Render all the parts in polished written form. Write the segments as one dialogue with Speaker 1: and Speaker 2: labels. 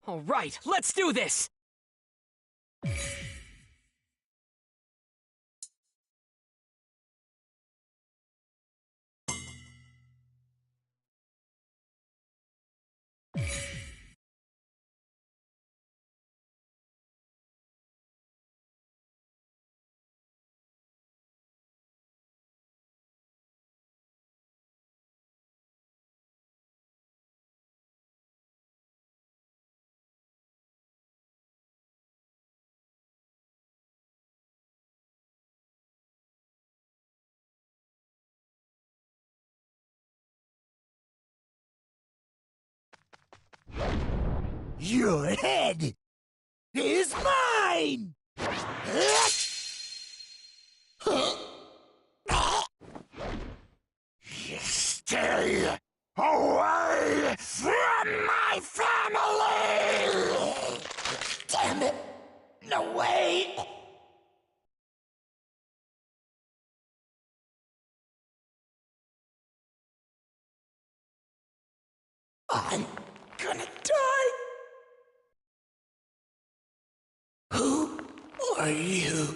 Speaker 1: All right, let's do this!
Speaker 2: Your head is mine! Stay away from my family! Damn it! No way! I'm gonna die! Who are you?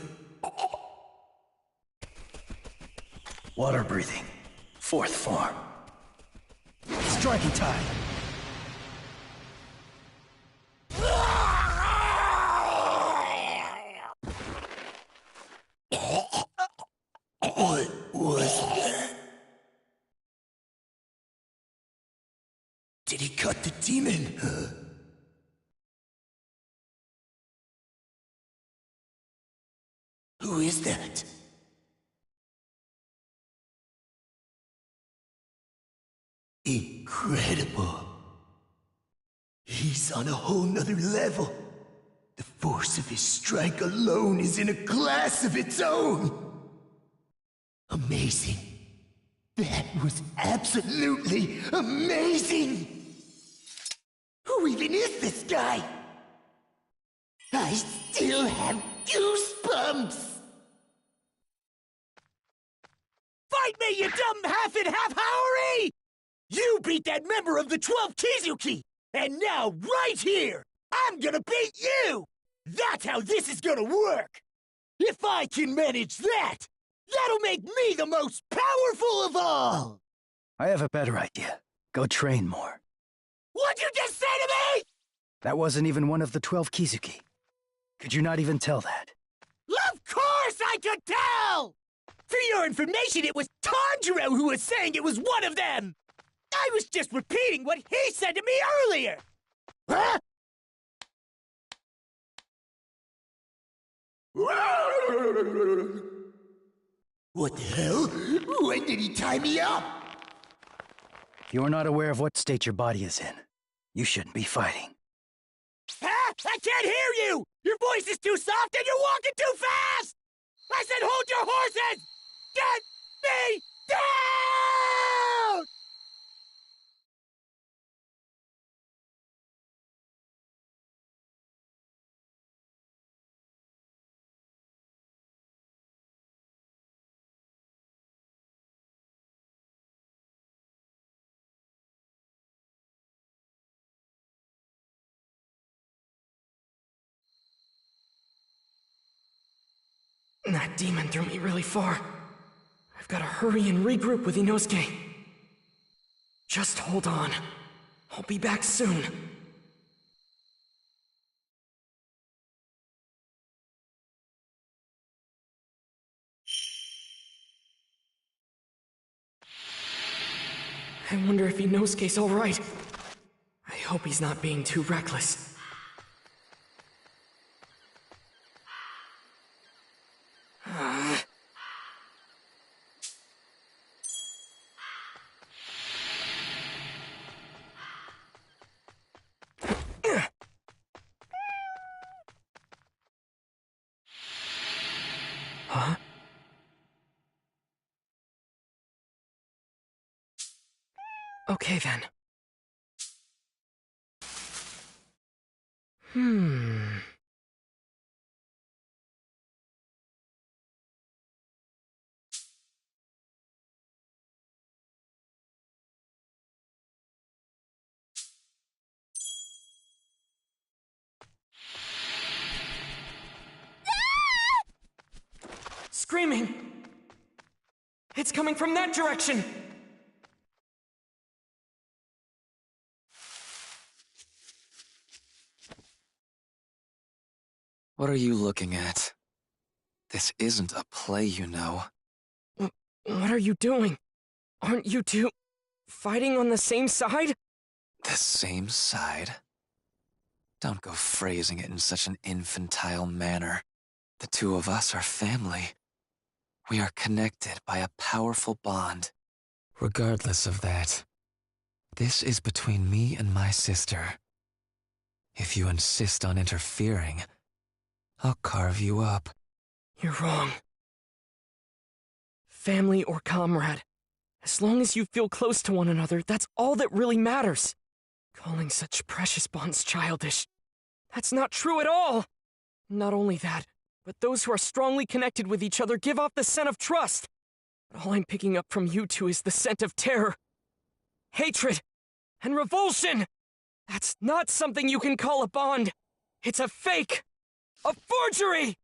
Speaker 3: Water breathing. Fourth form. Striking time.
Speaker 2: What was that? Did he cut the demon? Who is that? Incredible. He's on a whole nother level. The force of his strike alone is in a class of its own. Amazing. That was absolutely amazing! Who even is this guy? I still have goosebumps! Fight me, you dumb half and half Howery! You beat that member of the 12 Kizuki! And now, right here, I'm gonna beat you! That's how this is gonna work! If I can manage that, that'll make me the most powerful of all!
Speaker 3: I have a better idea. Go train more.
Speaker 2: What'd you just say to me?!
Speaker 3: That wasn't even one of the 12 Kizuki. Could you not even tell that?
Speaker 2: Of course I could tell! For your information, it was Tanjiro who was saying it was one of them! I was just repeating what he said to me earlier! Huh? What the hell? When did he tie me up?
Speaker 3: You're not aware of what state your body is in. You shouldn't be fighting.
Speaker 2: Ah, I can't hear you! Your voice is too soft and you're walking too fast! I said hold your horses! Get me down!
Speaker 1: That demon threw me really far. I've gotta hurry and regroup with Inosuke. Just hold on. I'll be back soon. I wonder if Inosuke's alright. I hope he's not being too reckless. Huh? Okay then. Hmm. screaming! It's coming from that direction!
Speaker 4: What are you looking at? This isn't a play, you know.
Speaker 1: What are you doing? Aren't you two fighting on the same side?
Speaker 4: The same side? Don't go phrasing it in such an infantile manner. The two of us are family. We are connected by a powerful bond. Regardless of that, this is between me and my sister. If you insist on interfering, I'll carve you up.
Speaker 1: You're wrong. Family or comrade, as long as you feel close to one another, that's all that really matters. Calling such precious bonds childish, that's not true at all. Not only that, but those who are strongly connected with each other give off the scent of trust. But all I'm picking up from you two is the scent of terror, hatred, and revulsion. That's not something you can call a bond. It's a fake, a forgery!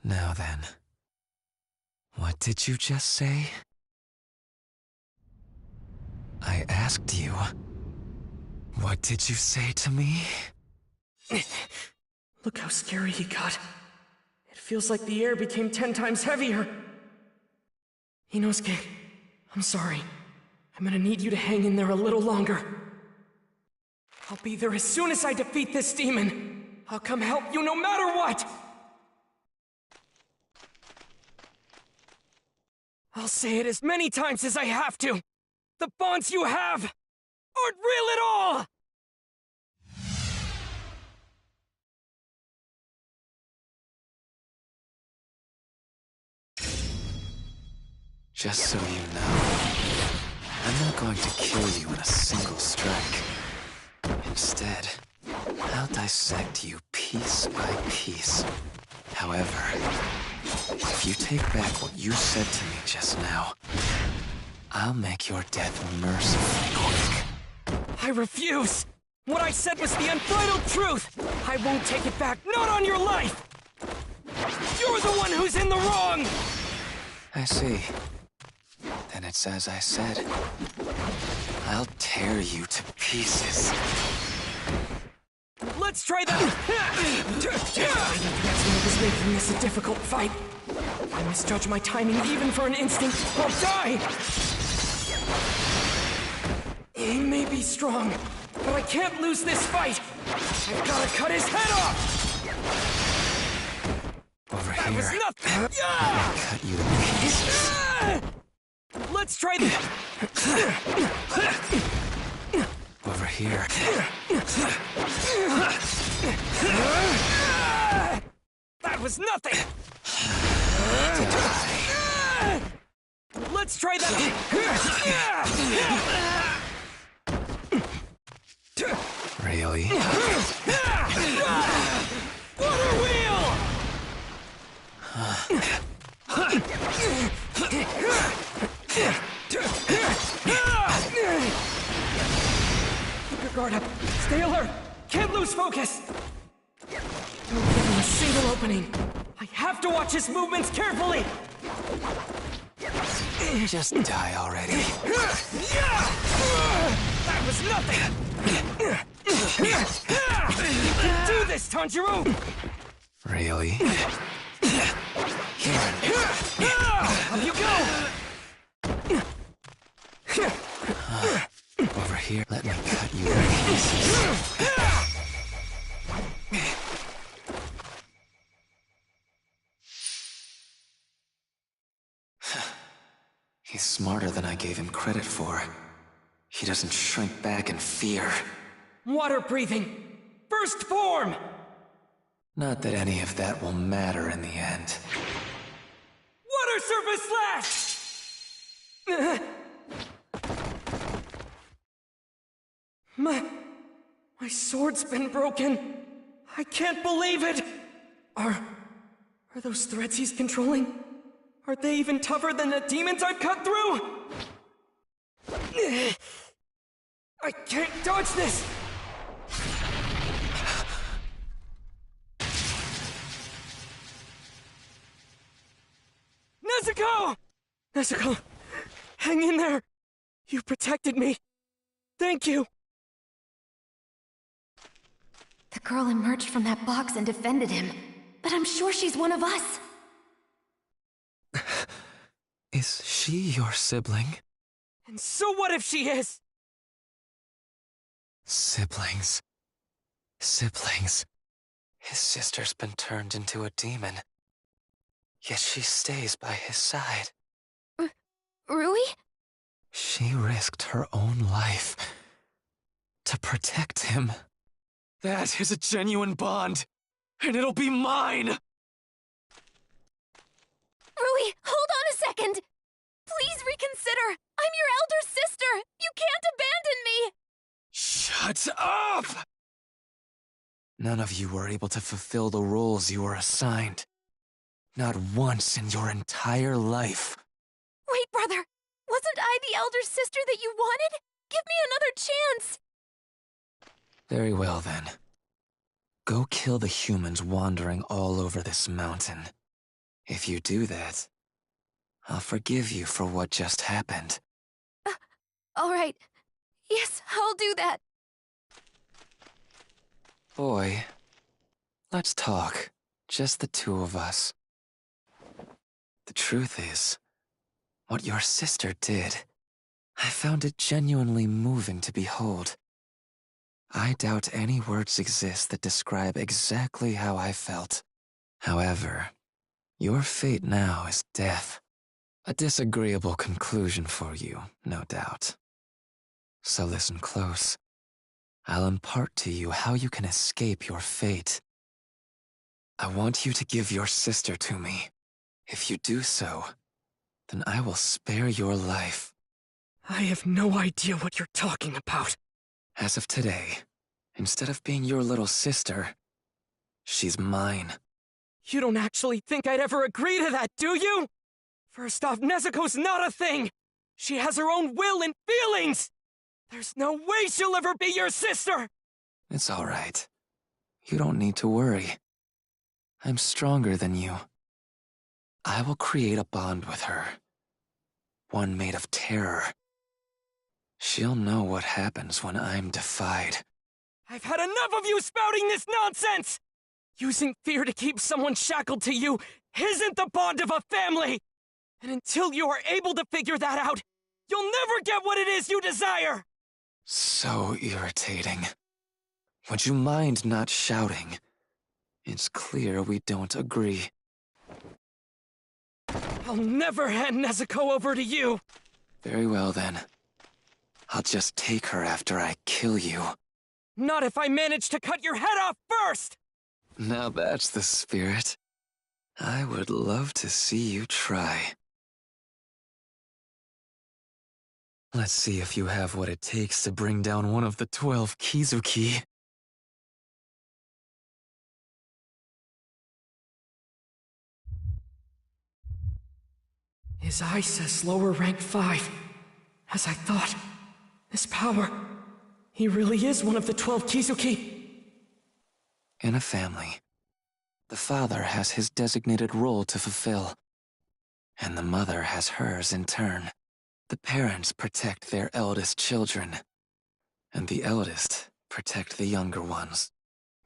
Speaker 4: Now then, what did you just say? I asked you. What did you say to me?
Speaker 1: Look how scary he got. It feels like the air became 10 times heavier. Inosuke, I'm sorry. I'm gonna need you to hang in there a little longer. I'll be there as soon as I defeat this demon. I'll come help you no matter what! I'll say it as many times as I have to. The bonds you have aren't real at all!
Speaker 4: Just so you know, I'm not going to kill you in a single strike. Instead, I'll dissect you piece by piece. However, if you take back what you said to me just now, I'll make your death mercifully quick.
Speaker 1: I refuse! What I said was the unbridled truth! I won't take it back, not on your life! You're the one who's in the wrong!
Speaker 4: I see. Then it's as I said. I'll tear you to pieces.
Speaker 1: Let's try that! Reaction is making this a difficult fight. If I misjudge my timing even for an instant, I'll die! He may be strong, but I can't lose this fight! I've gotta cut his head off!
Speaker 4: Over
Speaker 1: That
Speaker 4: here.
Speaker 1: was nothing!
Speaker 4: I'll cut you to pieces.
Speaker 1: Let's try that!
Speaker 4: Over here.
Speaker 1: That was nothing! Let's try that!
Speaker 4: Really?
Speaker 1: Water wheel! Keep your guard up. Stay alert. Can't lose focus. Don't give him a single opening. I have to watch his movements carefully.
Speaker 4: Just die already.
Speaker 1: That was nothing. You can do this, Tanjiro.
Speaker 4: Really?
Speaker 1: Up you go.
Speaker 4: Over here. Let me cut you to pieces. He's smarter than I gave him credit for. He doesn't shrink back in fear.
Speaker 1: Water breathing. First form.
Speaker 4: Not that any of that will matter in the end.
Speaker 1: Water surface slash! My sword's been broken. I can't believe it! Are those threads he's controlling? Are they even tougher than the demons I've cut through? I can't dodge this! Nezuko! Nezuko, hang in there. You protected me. Thank you.
Speaker 5: The girl emerged from that box and defended him. But I'm sure she's one of us.
Speaker 4: Is she your sibling?
Speaker 1: And so what if she is?
Speaker 4: Siblings. Siblings. His sister's been turned into a demon. Yet she stays by his side.
Speaker 5: Rui?
Speaker 4: She risked her own life to protect him. That is a genuine bond, and it'll be mine!
Speaker 5: Rui, hold on a second! Please reconsider! I'm your elder sister! You can't abandon me!
Speaker 4: Shut up! None of you were able to fulfill the roles you were assigned. Not once in your entire life.
Speaker 5: Wait, brother! Wasn't I the elder sister that you wanted? Give me another chance!
Speaker 4: Very well, then. Go kill the humans wandering all over this mountain. If you do that, I'll forgive you for what just happened.
Speaker 5: All right. Yes, I'll do that.
Speaker 4: Boy, let's talk. Just the two of us. The truth is, what your sister did, I found it genuinely moving to behold. I doubt any words exist that describe exactly how I felt. However, your fate now is death. A disagreeable conclusion for you, no doubt. So listen close. I'll impart to you how you can escape your fate. I want you to give your sister to me. If you do so, then I will spare your life.
Speaker 1: I have no idea what you're talking about.
Speaker 4: As of today, instead of being your little sister, she's mine.
Speaker 1: You don't actually think I'd ever agree to that, do you? First off, Nezuko's not a thing! She has her own will and feelings! There's no way she'll ever be your sister!
Speaker 4: It's all right. You don't need to worry. I'm stronger than you. I will create a bond with her. One made of terror. She'll know what happens when I'm defied.
Speaker 1: I've had enough of you spouting this nonsense! Using fear to keep someone shackled to you isn't the bond of a family! And until you are able to figure that out, you'll never get what it is you desire!
Speaker 4: So irritating. Would you mind not shouting? It's clear we don't agree.
Speaker 1: I'll never hand Nezuko over to you!
Speaker 4: Very well then. I'll just take her after I kill you.
Speaker 1: Not if I manage to cut your head off first!
Speaker 4: Now that's the spirit. I would love to see you try. Let's see if you have what it takes to bring down one of the 12 Kizuki.
Speaker 1: His eye says lower rank 5. As I thought, this power, he really is one of the 12 Kizuki.
Speaker 4: In a family, the father has his designated role to fulfill, and the mother has hers in turn. The parents protect their eldest children, and the eldest protect the younger ones.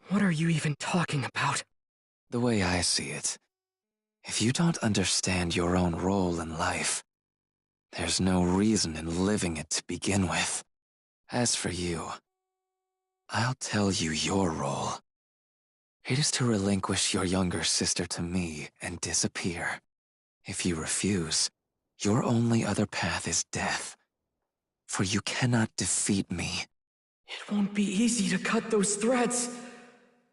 Speaker 1: What are you even talking about?
Speaker 4: The way I see it, if you don't understand your own role in life, there's no reason in living it to begin with. As for you, I'll tell you your role. It is to relinquish your younger sister to me and disappear. If you refuse, your only other path is death. For you cannot defeat me.
Speaker 1: It won't be easy to cut those threads.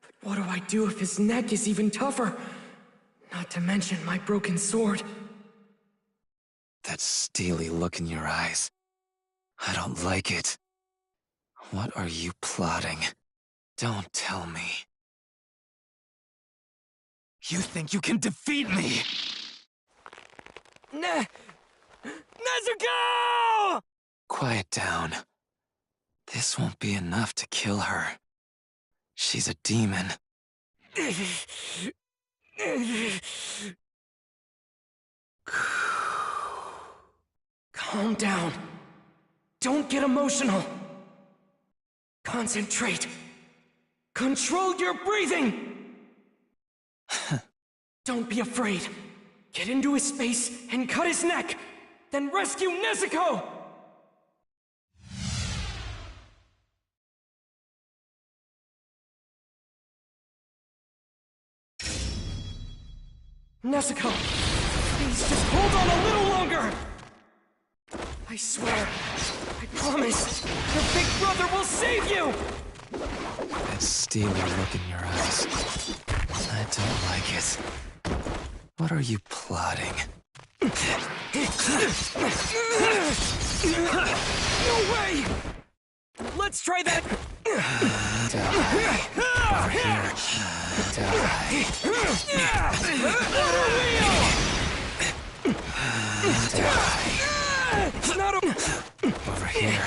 Speaker 1: But what do I do if his neck is even tougher? Not to mention my broken sword.
Speaker 4: That steely look in your eyes. I don't like it. What are you plotting? Don't tell me. You think you can defeat me?
Speaker 1: Nezuko!
Speaker 4: Quiet down. This won't be enough to kill her. She's a demon.
Speaker 1: Calm down. Don't get emotional. Concentrate. Control your breathing! Don't be afraid. Get into his face and cut his neck. Then rescue Nezuko! Nezuko, please just hold on a little longer! I swear, I promise, your big brother will save you!
Speaker 4: That steely look in your eyes. I don't like it. What are you plotting?
Speaker 1: No way! Let's try that!
Speaker 4: Die. Over here. Die. Die.
Speaker 1: It's not a...
Speaker 4: Over here.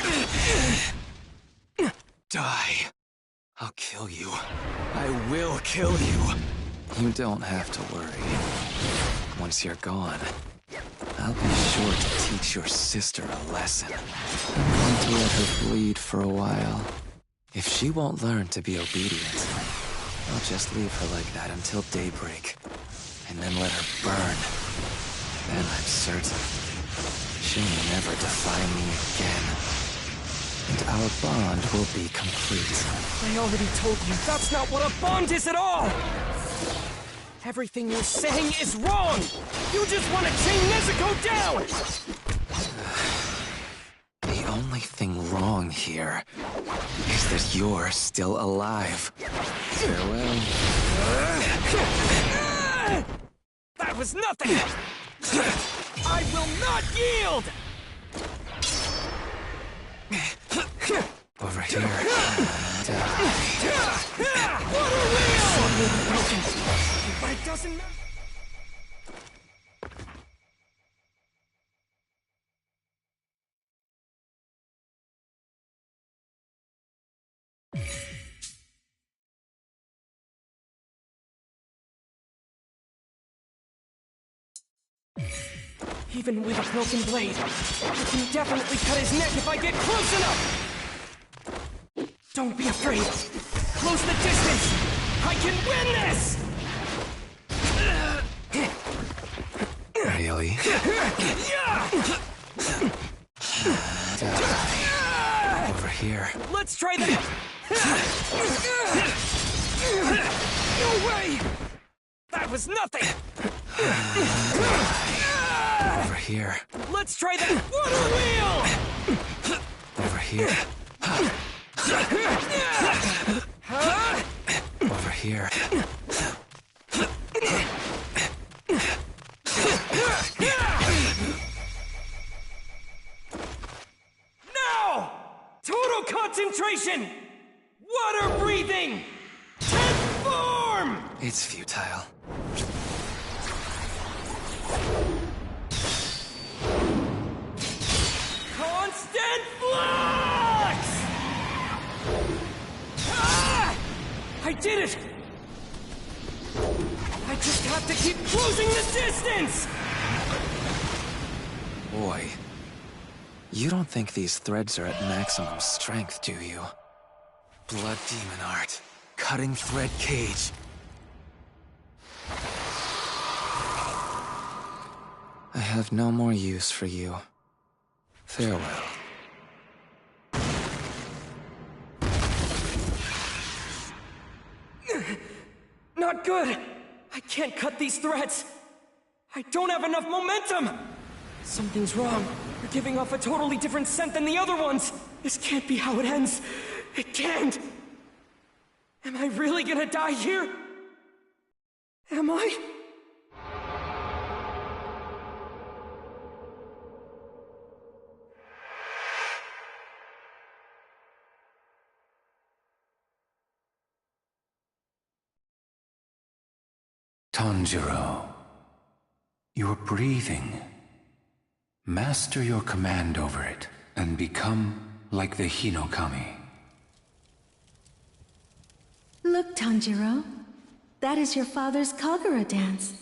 Speaker 4: Die. I'll kill you. I will kill you. You don't have to worry. Once you're gone, I'll be sure to teach your sister a lesson. I'm going to let her bleed for a while. If she won't learn to be obedient, I'll just leave her like that until daybreak, and then let her burn. Then I'm certain she'll never defy me again, and our bond will be complete.
Speaker 1: I already told you, that's not what a bond is at all! Everything you're saying is wrong! You just want to chain Nezuko down!
Speaker 4: The only thing wrong here is that you're still alive. Farewell.
Speaker 1: That was nothing! I will not yield!
Speaker 4: Over here. Die.
Speaker 1: Water wheel! But it doesn't matter. Even with a broken blade, I can definitely cut his neck if I get close enough! Don't be afraid! Close the distance! I can win this!
Speaker 4: Really? Die. Over here.
Speaker 1: Let's try that! No way! That was nothing!
Speaker 4: Over here.
Speaker 1: Let's try that water wheel!
Speaker 4: Over here. Over here.
Speaker 1: Now! Total concentration! Water breathing! Tenth form!
Speaker 4: It's futile.
Speaker 1: Constant flux! Ah! I did it! I just have to keep closing the distance!
Speaker 4: Boy, you don't think these threads are at maximum strength, do you? Blood demon art. Cutting thread cage. I have no more use for you. Farewell.
Speaker 1: Not good! I can't cut these threads! I don't have enough momentum! Something's wrong. You're giving off a totally different scent than the other ones! This can't be how it ends! It can't! Am I really gonna die here? Am I?
Speaker 6: Tanjiro, you're breathing. Master your command over it, and become like the Hinokami.
Speaker 7: Look, Tanjiro. That is your father's Kagura dance.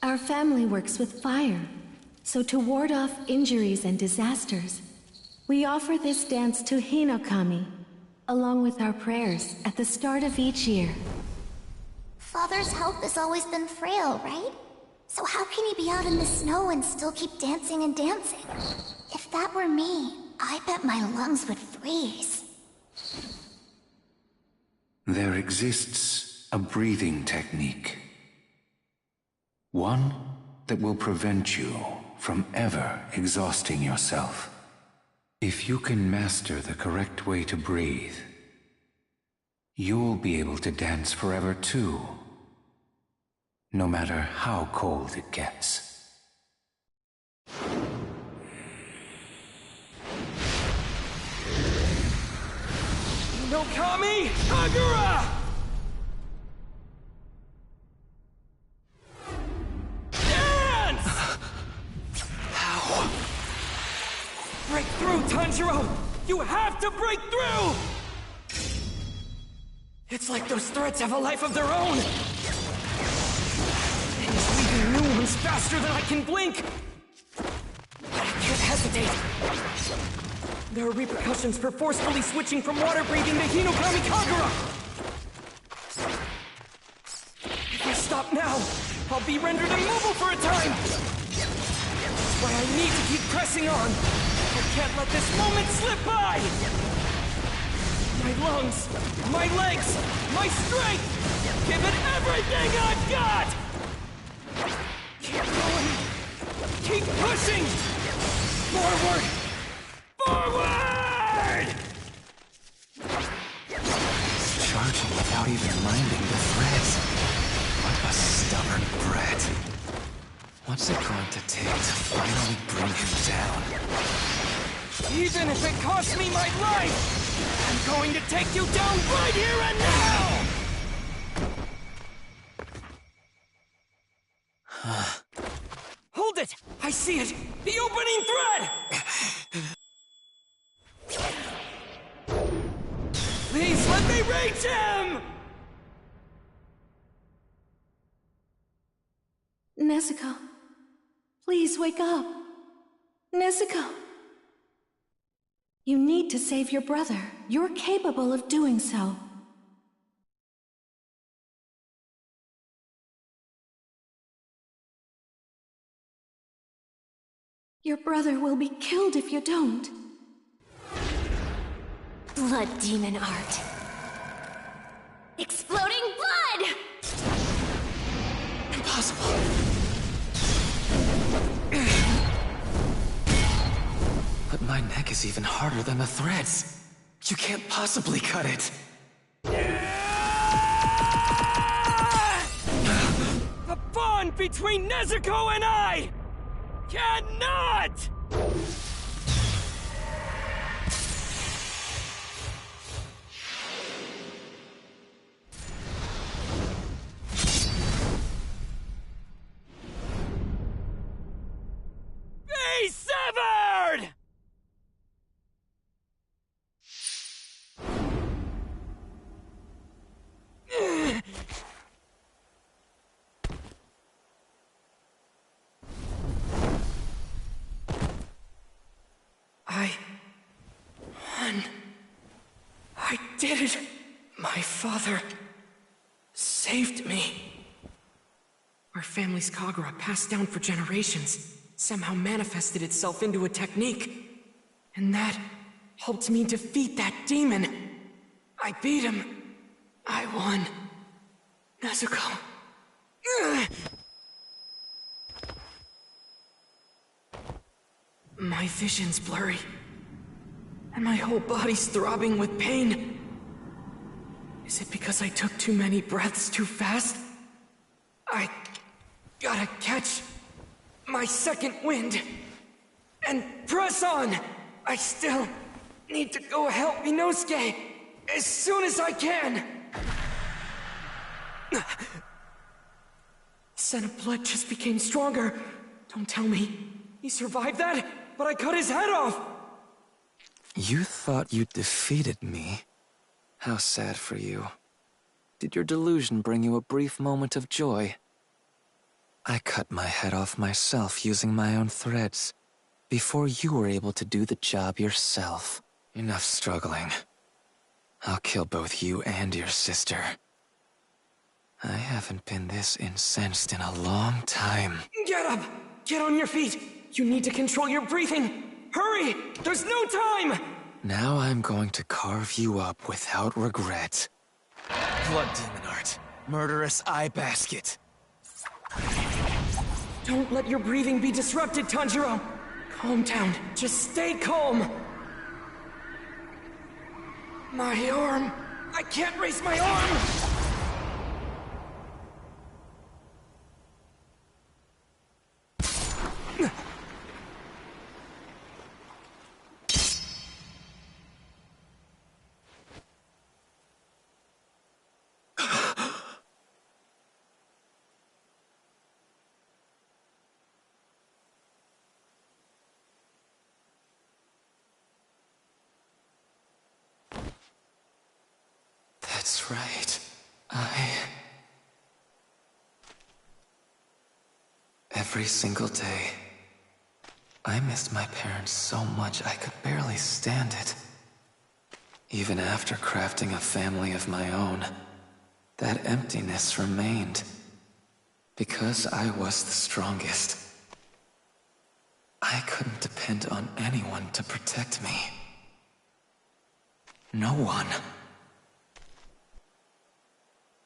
Speaker 7: Our family works with fire. So to ward off injuries and disasters, we offer this dance to Hinokami, along with our prayers at the start of each year.
Speaker 5: Father's health has always been frail, right? So how can he be out in the snow and still keep dancing and dancing? If that were me, I bet my lungs would freeze.
Speaker 6: There exists a breathing technique. One that will prevent you from ever exhausting yourself. If you can master the correct way to breathe, you'll be able to dance forever too, no matter how cold it gets.
Speaker 1: Hinokami Kagura! Dance!
Speaker 4: How?
Speaker 1: Break through, Tanjiro! You have to break through! It's like those threads have a life of their own! And he's leaving new ones faster than I can blink! But I can't hesitate! There are repercussions for forcefully switching from water breathing to Hinokami Kagura! If I stop now, I'll be rendered immobile for a time! That's why I need to keep pressing on! I can't let this moment slip by! My lungs, my legs, my strength! Give it everything I've got! Keep going! Keep pushing! Forward! Forward!
Speaker 4: Charging without even minding the threads. What a stubborn brat. What's it going to take to finally bring him down?
Speaker 1: Even if it costs me my life, I'm going to take you down right here and now! Hold it! I see it! The opening thread! Please let me reach him!
Speaker 7: Nezuko, please wake up. Nezuko! You need to save your brother. You're capable of doing so. Your brother will be killed if you don't.
Speaker 5: Blood demon art. Exploding blood!
Speaker 4: Impossible. But my neck is even harder than the threads. You can't possibly cut it.
Speaker 1: The bond between Nezuko and I cannot! Be severed! I won. I did it. My father saved me. Our family's Kagura, passed down for generations, somehow manifested itself into a technique. And that helped me defeat that demon. I beat him. I won. Nezuko. My vision's blurry, and my whole body's throbbing with pain. Is it because I took too many breaths too fast? I gotta catch my second wind and press on. I still need to go help Inosuke as soon as I can. The scent of blood just became stronger. Don't tell me he survived that, but I cut his head off!
Speaker 4: You thought you defeated me? How sad for you. Did your delusion bring you a brief moment of joy? I cut my head off myself using my own threads, before you were able to do the job yourself. Enough struggling. I'll kill both you and your sister. I haven't been this incensed in a long time.
Speaker 1: Get up! Get on your feet! You need to control your breathing! Hurry! There's no time!
Speaker 4: Now I'm going to carve you up without regret. Blood demon art. Murderous eye basket.
Speaker 1: Don't let your breathing be disrupted, Tanjiro! Calm down. Just stay calm! My arm! I can't raise my arm!
Speaker 4: That's right. Every single day, I missed my parents so much I could barely stand it. Even after crafting a family of my own, that emptiness remained. Because I was the strongest. I couldn't depend on anyone to protect me. No one.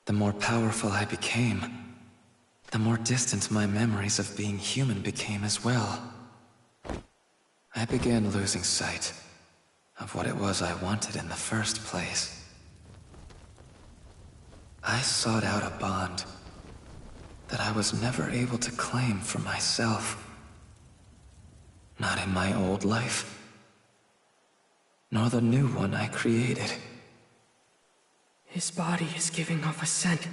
Speaker 4: The more powerful I became, the more distant my memories of being human became as well. I began losing sight of what it was I wanted in the first place. I sought out a bond that I was never able to claim for myself. Not in my old life, nor the new one I created.
Speaker 1: His body is giving off a scent.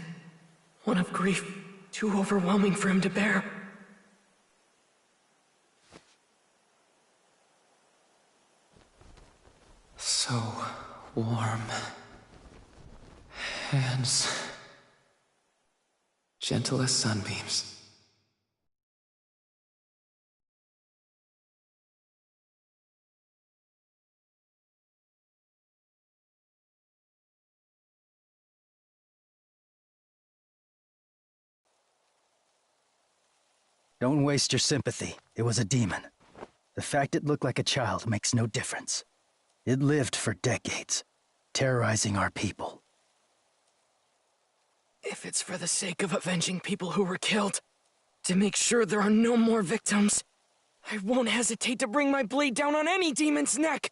Speaker 1: One of grief, too overwhelming for him to bear.
Speaker 4: So warm. Hands. Gentle as sunbeams.
Speaker 3: Don't waste your sympathy. It was a demon. The fact it looked like a child makes no difference. It lived for decades, terrorizing our people.
Speaker 1: If it's for the sake of avenging people who were killed, to make sure there are no more victims, I won't hesitate to bring my blade down on any demon's neck.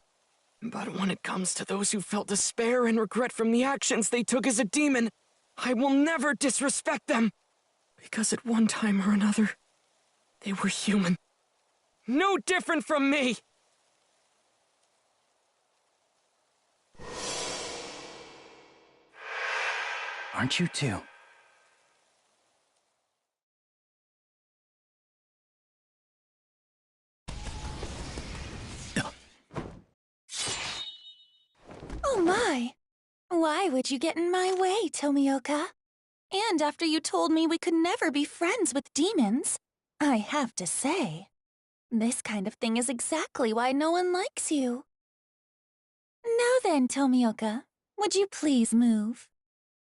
Speaker 1: But when it comes to those who felt despair and regret from the actions they took as a demon, I will never disrespect them. Because at one time or another, they were human. No different from me!
Speaker 3: Aren't you too?
Speaker 8: Oh my! Why would you get in my way, Tomioka? And after you told me we could never be friends with demons, I have to say, this kind of thing is exactly why no one likes you. Now then, Tomioka, would you please move?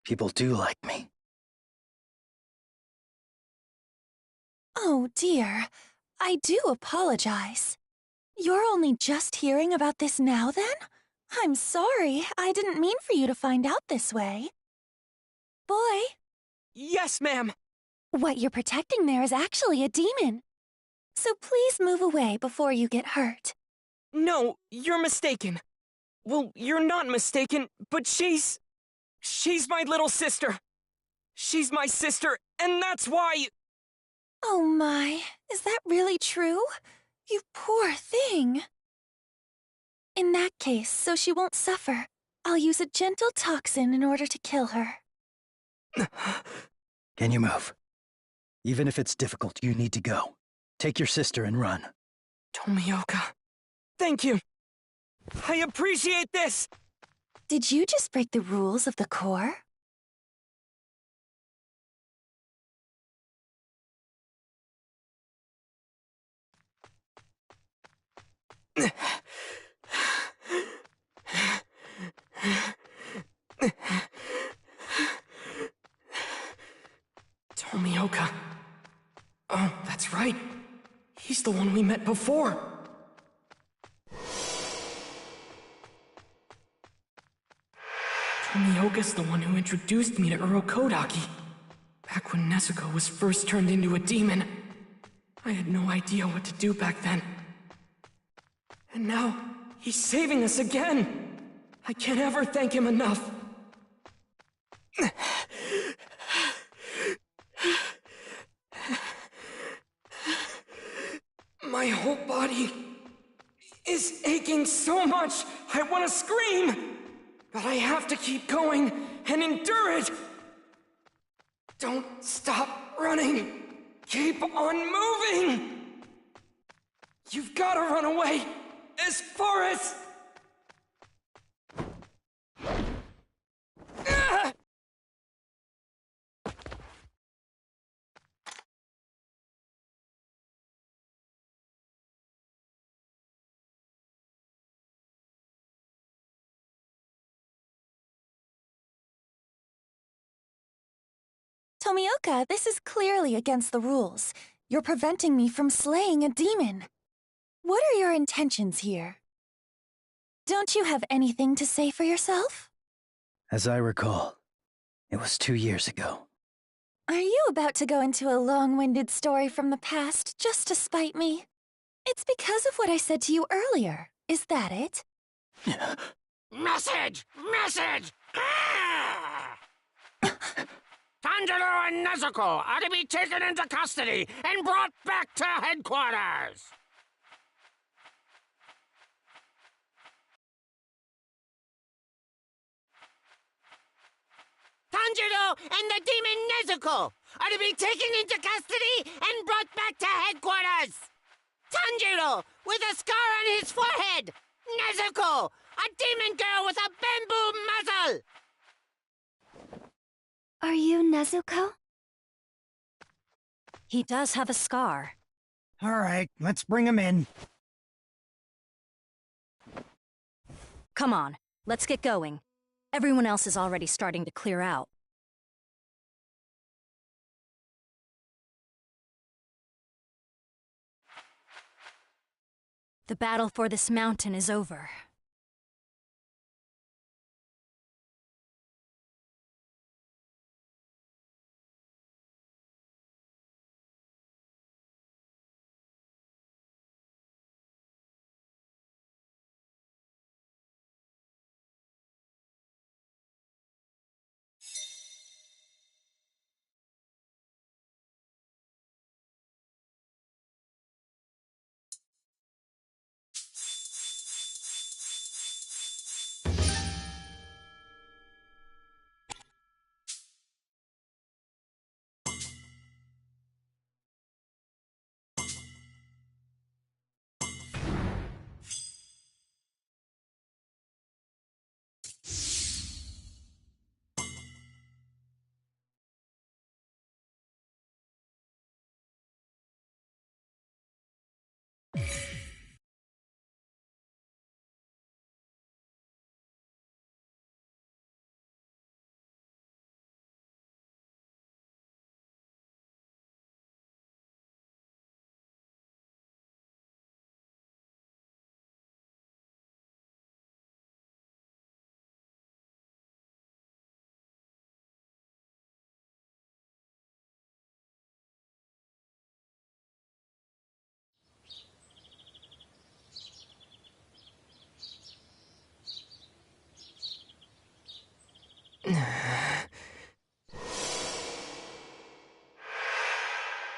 Speaker 3: People do like me.
Speaker 8: Oh dear, I do apologize. You're only just hearing about this now then? I'm sorry, I didn't mean for you to find out this way. Boy,
Speaker 1: Yes, ma'am!
Speaker 8: what you're protecting there is actually a demon. So please move away before you get hurt.
Speaker 1: No, you're mistaken. Well, you're not mistaken, but she's my little sister. She's my sister, and that's why...
Speaker 8: Oh my, is that really true? You poor thing. In that case, so she won't suffer, I'll use a gentle toxin in order to kill her.
Speaker 3: Can you move? Even if it's difficult, you need to go. Take your sister and run.
Speaker 1: Tomioka, thank you. I appreciate this!
Speaker 8: Did you just break the rules of the Corps?
Speaker 1: Tomioka. Oh, that's right. He's the one we met before. Tomioka's the one who introduced me to Urokodaki. Back when Nezuko was first turned into a demon. I had no idea what to do back then. And now, he's saving us again! I can't ever thank him enough. My whole body is aching so much, I want to scream! But I have to keep going and endure it! Don't stop running! Keep on moving! You've got to run away! As far as... Ah!
Speaker 8: Tomioka, this is clearly against the rules. You're preventing me from slaying a demon. What are your intentions here? Don't you have anything to say for yourself?
Speaker 3: As I recall, it was 2 years ago.
Speaker 8: Are you about to go into a long-winded story from the past just to spite me? It's because of what I said to you earlier. Is that it?
Speaker 2: Message! Message! Ah! Tanjiro and Nezuko are to be taken into custody and brought back to headquarters! Tanjiro and the demon Nezuko are to be taken into custody and brought back to headquarters! Tanjiro with a scar on his forehead! Nezuko, a demon girl with a bamboo muzzle!
Speaker 5: Are you Nezuko?
Speaker 9: He does have a scar.
Speaker 10: All right, let's bring him in.
Speaker 9: Come on, let's get going. Everyone else is already starting to clear out. The battle for this mountain is over.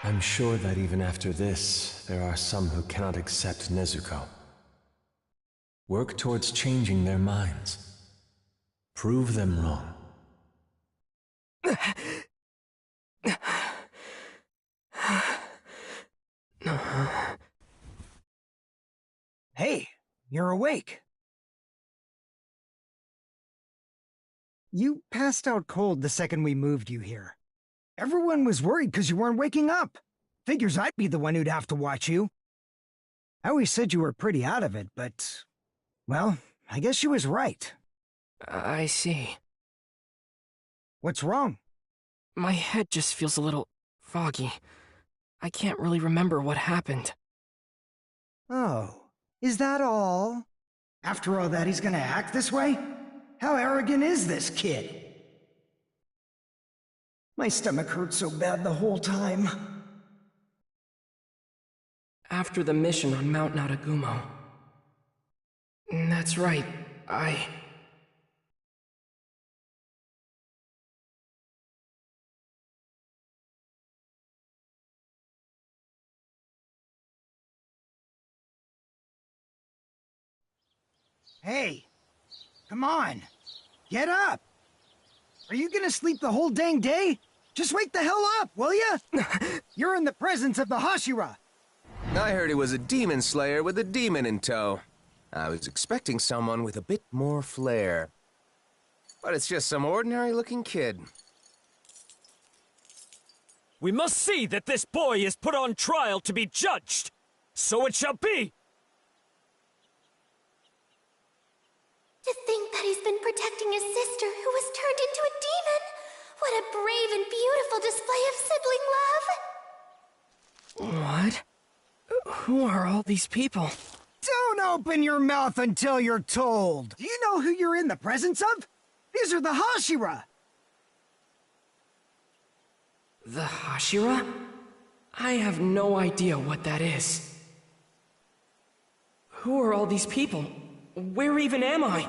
Speaker 11: I'm sure that even after this, there are some who cannot accept Nezuko. Work towards changing their minds. Prove them wrong.
Speaker 10: Hey, you're awake. You passed out cold the second we moved you here. Everyone was worried because you weren't waking up. Figures I'd be the one who'd have to watch you. I always said you were pretty out of it, but... well, I guess she was right.
Speaker 1: I see.
Speaker 10: What's wrong?
Speaker 1: My head just feels a little foggy. I can't really remember what happened.
Speaker 10: Oh, is that all? After all that, he's gonna act this way? How arrogant is this kid? My stomach hurt so bad the whole time.
Speaker 1: After the mission on Mount Natagumo. That's right,
Speaker 10: Hey, come on, get up! Are you gonna sleep the whole dang day? Just wake the hell up, will ya? You're in the presence of the Hashira!
Speaker 12: I heard he was a demon slayer with a demon in tow. I was expecting someone with a bit more flair. But it's just some ordinary-looking kid.
Speaker 2: We must see that this boy is put on trial to be judged. So it shall be!
Speaker 5: To think that he's been protecting his sister who was turned into a demon! What a brave and beautiful display of sibling love!
Speaker 1: What? Who are all these people?
Speaker 10: Don't open your mouth until you're told! Do you know who you're in the presence of? These are the Hashira!
Speaker 1: The Hashira? I have no idea what that is. Who are all these people? Where even am I?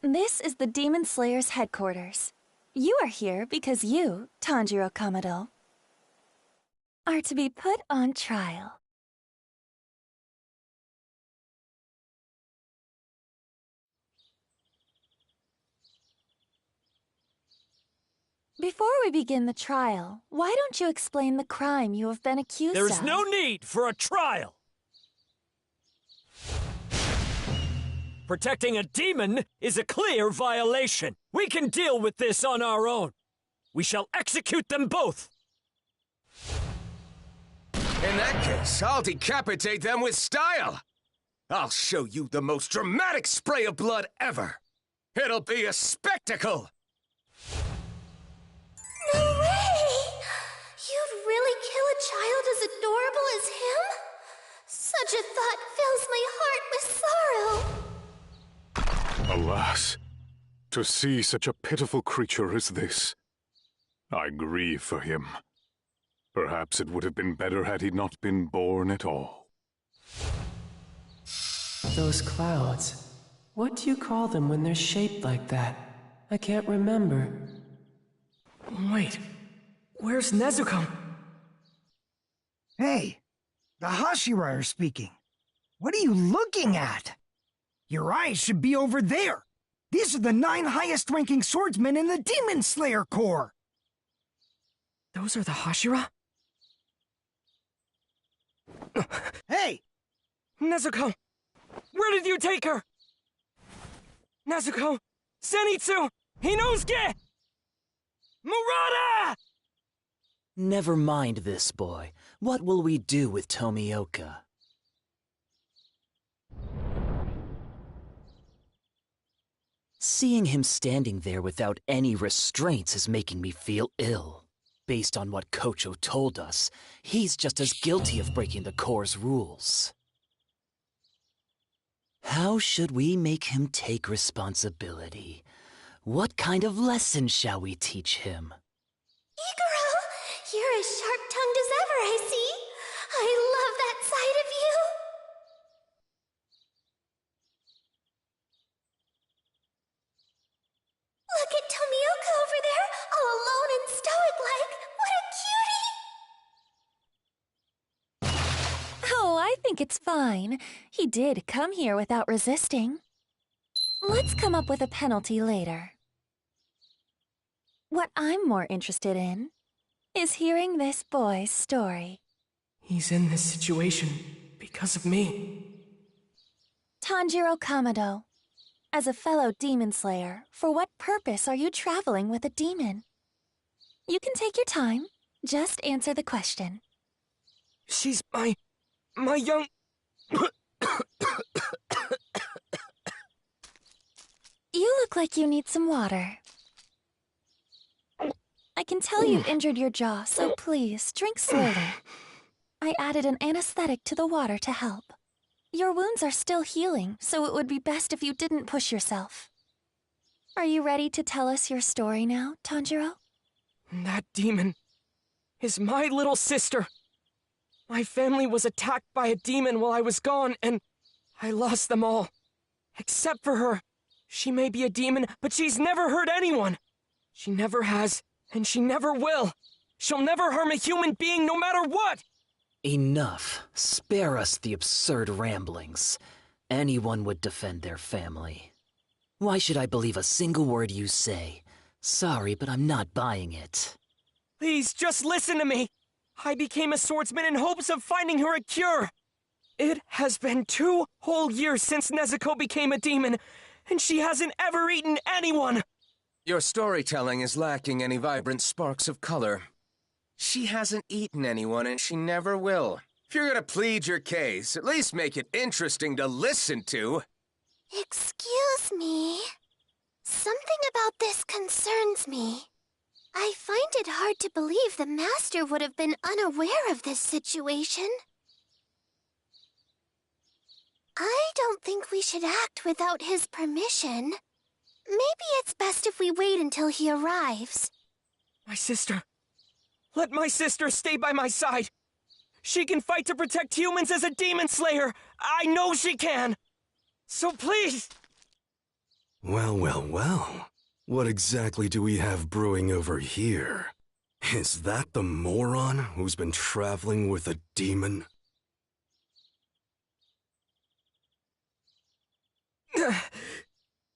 Speaker 8: This is the Demon Slayer's headquarters. You are here because you, Tanjiro Kamado, are to be put on trial. Before we begin the trial, why don't you explain the crime you have been accused of?
Speaker 2: There's no need for a trial! Protecting a demon is a clear violation. We can deal with this on our own. We shall execute them both.
Speaker 12: In that case, I'll decapitate them with style. I'll show you the most dramatic spray of blood ever. It'll be a spectacle.
Speaker 5: No way! You'd really kill a child as adorable as him? Such a thought fills my heart with sorrow.
Speaker 13: Alas, to see such a pitiful creature as this, I grieve for him. Perhaps it would have been better had he not been born at all.
Speaker 14: Those clouds. What do you call them when they're shaped like that? I can't remember.
Speaker 1: Wait, where's Nezuko?
Speaker 10: Hey, the Hashira are speaking. What are you looking at? Your eyes should be over there. These are the 9 highest-ranking swordsmen in the Demon Slayer Corps.
Speaker 1: Those are the Hashira?
Speaker 10: Hey!
Speaker 1: Nezuko! Where did you take her? Nezuko! Zenitsu! Inosuke! Murata!
Speaker 15: Never mind this boy. What will we do with Tomioka? Seeing him standing there without any restraints is making me feel ill. Based on what Kocho told us, he's just as guilty of breaking the Corps' rules. How should we make him take responsibility? What kind of lesson shall we teach him?
Speaker 5: Iguro, you're as sharp-tongued as ever, I see. I love that side of you. Look at Tomioka over there, all alone and stoic-like. What a cutie!
Speaker 8: Oh, I think it's fine. He did come here without resisting. Let's come up with a penalty later. What I'm more interested in is hearing this boy's story.
Speaker 1: He's in this situation because of me.
Speaker 8: Tanjiro Kamado, as a fellow demon slayer, for what purpose are you traveling with a demon? You can take your time. Just answer the question.
Speaker 1: She's my young...
Speaker 8: You look like you need some water. I can tell you've injured your jaw, so please, drink slowly. I added an anesthetic to the water to help. Your wounds are still healing, so it would be best if you didn't push yourself. Are you ready to tell us your story now, Tanjiro?
Speaker 1: That demon is my little sister. My family was attacked by a demon while I was gone, and I lost them all. Except for her. She may be a demon, but she's never hurt anyone. She never has, and she never will. She'll never harm a human being no matter what!
Speaker 15: Enough. Spare us the absurd ramblings. Anyone would defend their family. Why should I believe a single word you say? Sorry, but I'm not buying it.
Speaker 1: Please, just listen to me. I became a swordsman in hopes of finding her a cure. It has been 2 whole years since Nezuko became a demon, and she hasn't ever eaten anyone.
Speaker 12: Your storytelling is lacking any vibrant sparks of color. She hasn't eaten anyone, and she never will. If you're gonna plead your case, at least make it interesting to listen to.
Speaker 5: Excuse me. Something about this concerns me. I find it hard to believe the Master would have been unaware of this situation. I don't think we should act without his permission. Maybe it's best if we wait until he arrives.
Speaker 1: My sister. Let my sister stay by my side. She can fight to protect humans as a demon slayer. I know she can. So please.
Speaker 16: Well, well, well. What exactly do we have brewing over here? Is that the moron who's been traveling with a demon?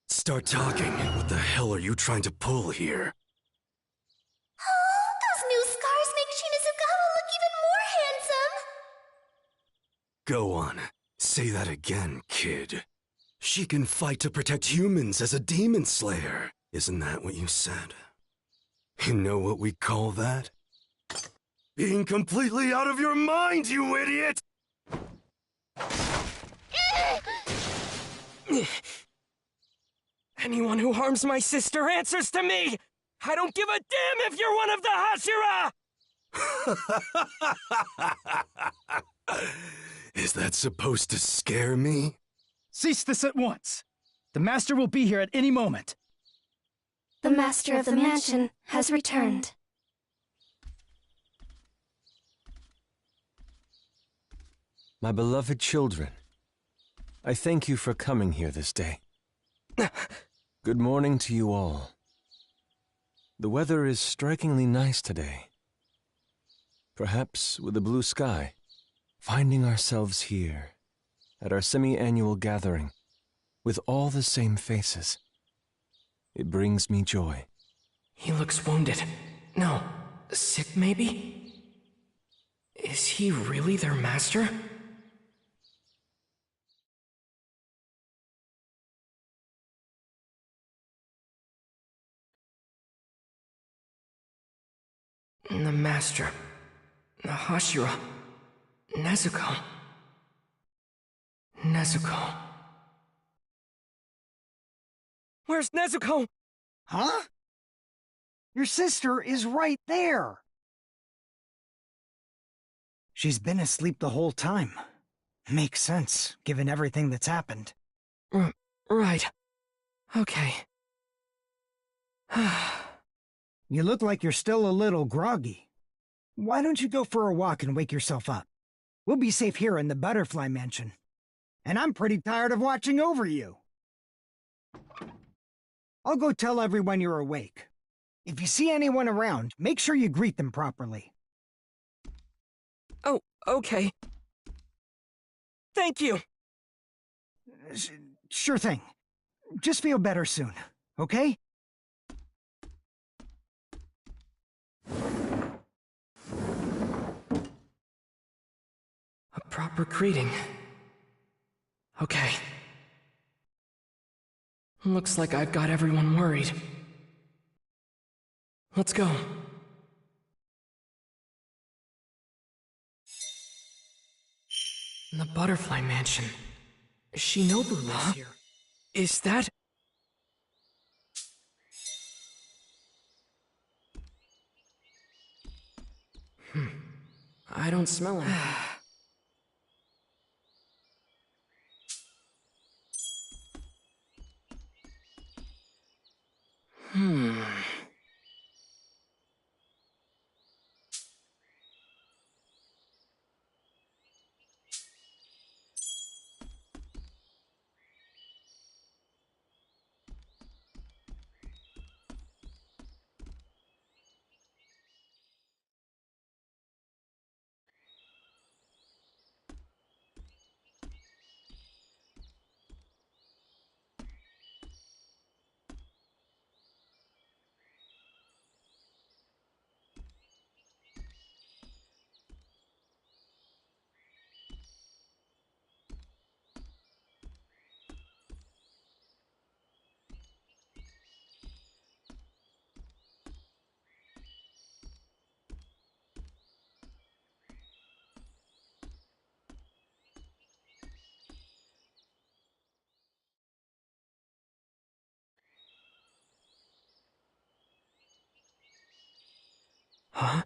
Speaker 16: Start talking. What the hell are you trying to pull here?
Speaker 5: Oh, those new scars make Shinazugawa look even more handsome.
Speaker 16: Go on. Say that again, kid. She can fight to protect humans as a demon slayer. Isn't that what you said? You know what we call that? Being completely out of your mind, you idiot!
Speaker 1: Anyone who harms my sister answers to me! I don't give a damn if you're one of the Hashira!
Speaker 16: Is that supposed to scare me?
Speaker 10: Cease this at once. The Master will be here at any moment.
Speaker 5: The Master of the Mansion has returned.
Speaker 11: My beloved children, I thank you for coming here this day. Good morning to you all. The weather is strikingly nice today. Perhaps with a blue sky. Finding ourselves here, at our semi-annual gathering, with all the same faces. It brings me joy.
Speaker 1: He looks wounded. No, sick maybe? Is he really their master? The master. The Hashira. Nezuko. Nezuko. Where's Nezuko?
Speaker 10: Huh? Your sister is right there. She's been asleep the whole time. Makes sense, given everything that's happened.
Speaker 1: Right. Okay.
Speaker 10: You look like you're still a little groggy. Why don't you go for a walk and wake yourself up? We'll be safe here in the Butterfly Mansion. And I'm pretty tired of watching over you. I'll go tell everyone you're awake. If you see anyone around, make sure you greet them properly.
Speaker 1: Oh, okay. Thank you.
Speaker 10: Sure thing. Just feel better soon, okay?
Speaker 1: A proper greeting. Okay. Looks like I've got everyone worried. Let's go. The Butterfly Mansion. Shinobu lives here. Is that... I don't smell anything. Huh?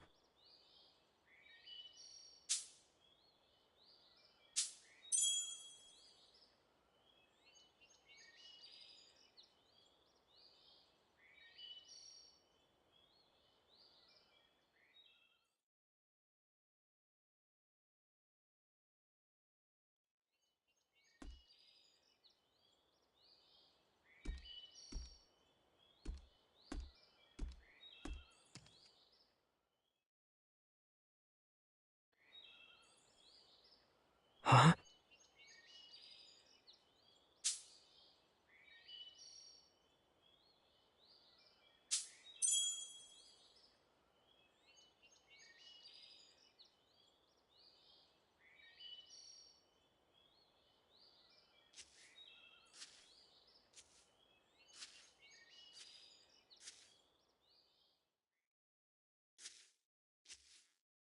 Speaker 1: Huh?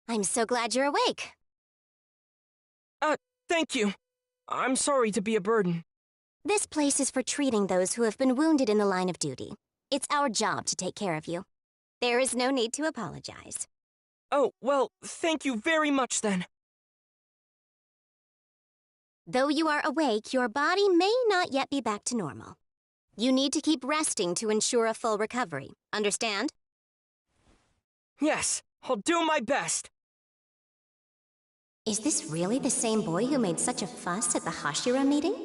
Speaker 17: I'm so glad you're awake.
Speaker 1: Thank you. I'm sorry to be a burden.
Speaker 17: This place is for treating those who have been wounded in the line of duty. It's our job to take care of you. There is no need to apologize.
Speaker 1: Oh, well, thank you very much then.
Speaker 17: Though you are awake, your body may not yet be back to normal. You need to keep resting to ensure a full recovery. Understand?
Speaker 1: Yes, I'll do my best.
Speaker 17: Is this really the same boy who made such a fuss at the Hashira meeting?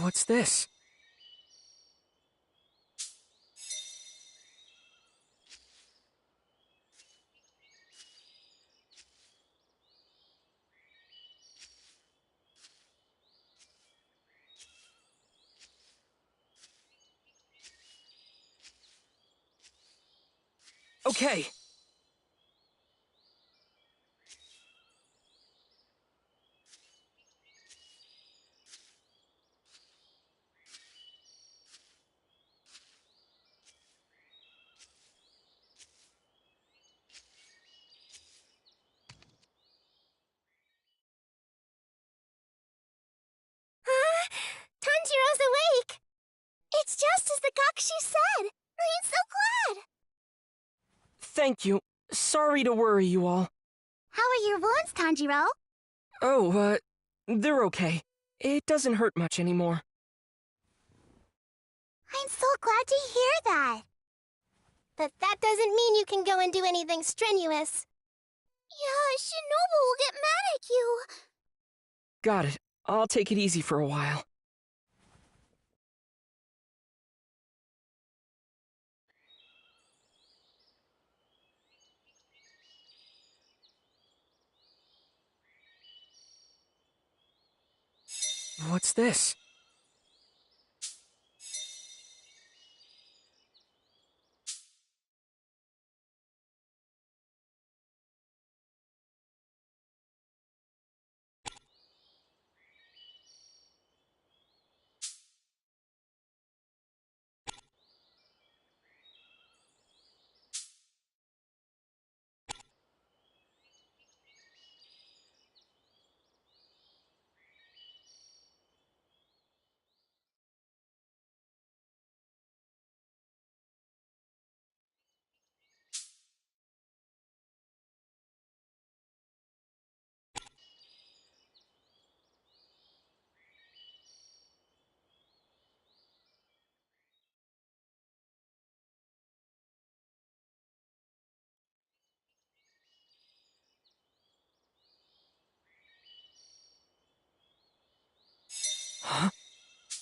Speaker 1: What's this? Okay.
Speaker 5: Tanjiro's awake! It's just as the Gakshi said! I'm so glad!
Speaker 1: Thank you. Sorry to worry you all.
Speaker 5: How are your wounds, Tanjiro?
Speaker 1: Oh, they're okay. It doesn't hurt much anymore.
Speaker 5: I'm so glad to hear that. But that doesn't mean you can go and do anything strenuous. Yeah, Shinobu will get mad at you.
Speaker 1: Got it. I'll take it easy for a while. What's this?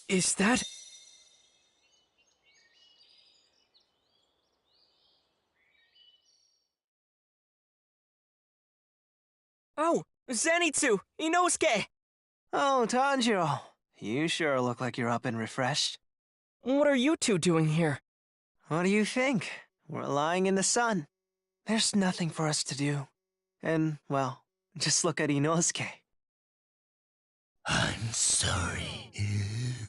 Speaker 1: Is that... Oh, Zenitsu! Inosuke!
Speaker 18: Oh, Tanjiro. You sure look like you're up and refreshed.
Speaker 1: What are you two doing here?
Speaker 18: What do you think? We're lying in the sun. There's nothing for us to do. And, well, just look at Inosuke.
Speaker 2: I'm sorry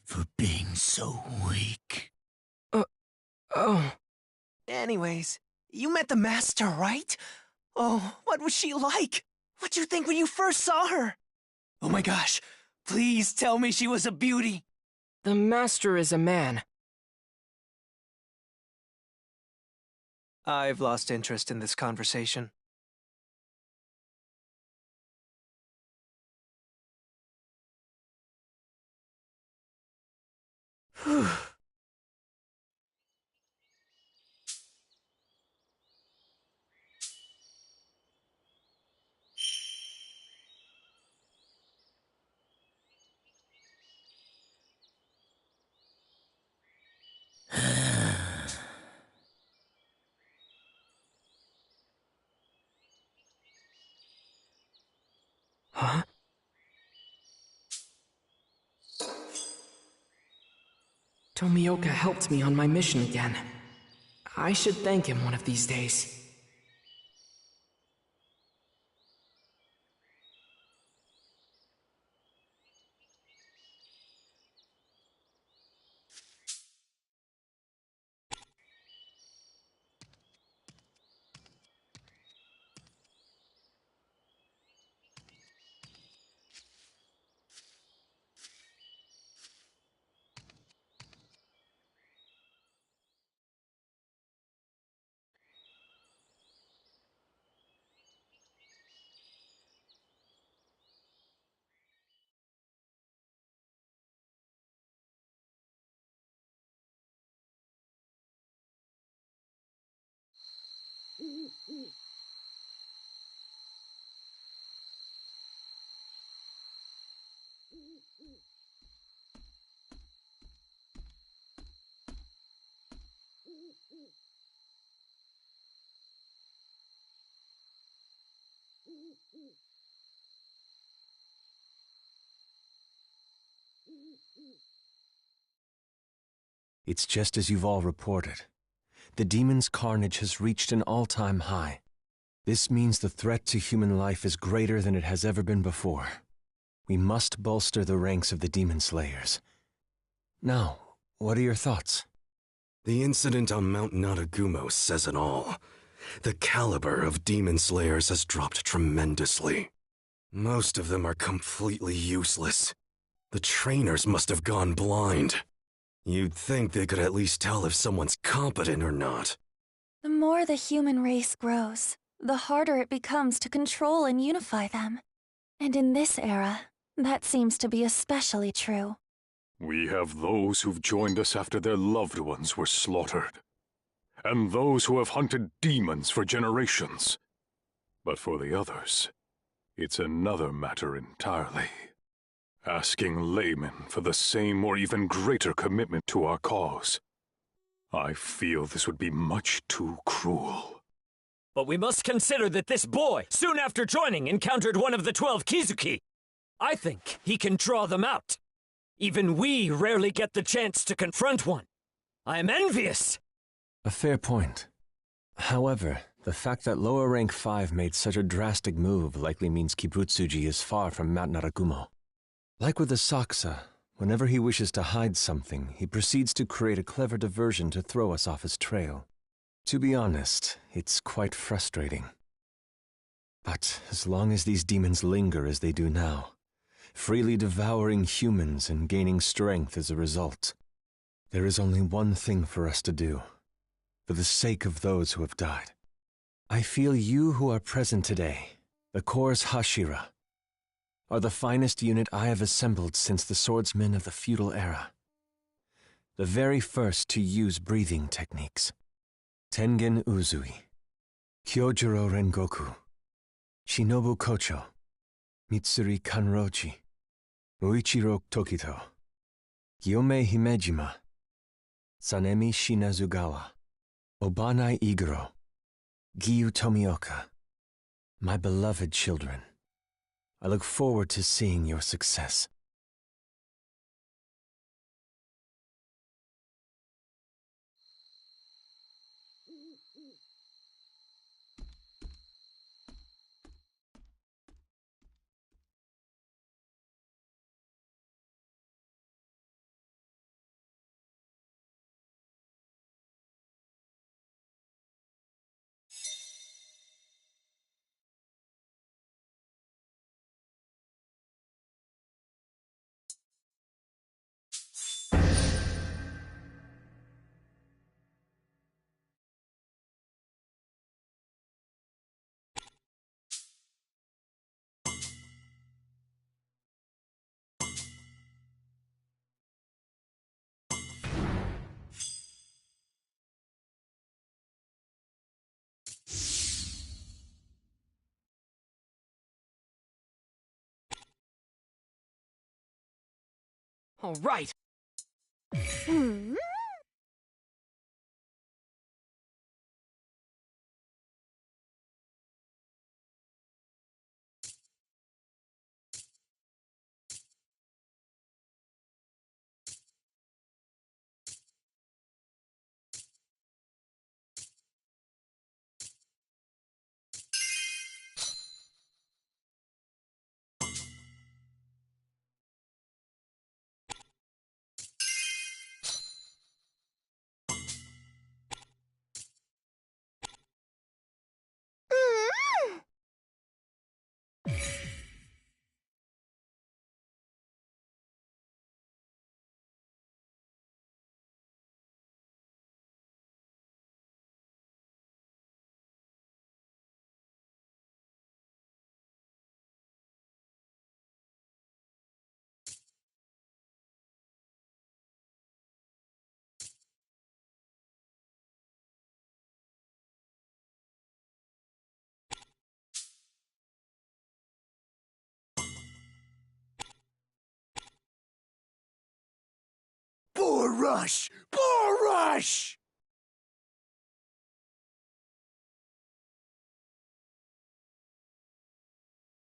Speaker 2: for being so weak.
Speaker 1: Oh.
Speaker 18: Anyways, you met the master, right? Oh, what was she like? What'd you think when you first saw her? Oh my gosh, please tell me she was a beauty.
Speaker 1: The master is a man.
Speaker 18: I've lost interest in this conversation.
Speaker 1: Whew. Huh? Tomioka helped me on my mission again. I should thank him one of these days.
Speaker 11: It's just as you've all reported. The demon's carnage has reached an all-time high. This means the threat to human life is greater than it has ever been before. We must bolster the ranks of the demon slayers. Now, what are your thoughts?
Speaker 16: The incident on Mount Naragumo says it all. The caliber of demon slayers has dropped tremendously. Most of them are completely useless. The trainers must have gone blind. You'd think they could at least tell if someone's competent or not.
Speaker 8: The more the human race grows, the harder it becomes to control and unify them. And in this era, that seems to be especially true.
Speaker 13: We have those who've joined us after their loved ones were slaughtered, and those who have hunted demons for generations. But for the others, it's another matter entirely. Asking laymen for the same or even greater commitment to our cause. I feel this would be much too cruel.
Speaker 19: But we must consider that this boy, soon after joining, encountered one of the 12 Kizuki. I think he can draw them out. Even we rarely get the chance to confront one. I am envious.
Speaker 11: A fair point. However, the fact that lower rank 5 made such a drastic move likely means Kibutsuji is far from Mount Naragumo. Like with the Saksa, whenever he wishes to hide something, he proceeds to create a clever diversion to throw us off his trail. To be honest, it's quite frustrating. But as long as these demons linger as they do now, freely devouring humans and gaining strength as a result, there is only one thing for us to do, for the sake of those who have died. I feel you who are present today, the Corps Hashira, are the finest unit I have assembled since the swordsmen of the feudal era. The very first to use breathing techniques. Tengen Uzui, Kyojuro Rengoku, Shinobu Kocho, Mitsuri Kanrochi, Uichiro Tokito, Gyome Himejima, Sanemi Shinazugawa, Obanai Iguro, Giyu Tomioka, my beloved children. I look forward to seeing your success.
Speaker 1: All right.
Speaker 2: Boar Rush! Boar Rush!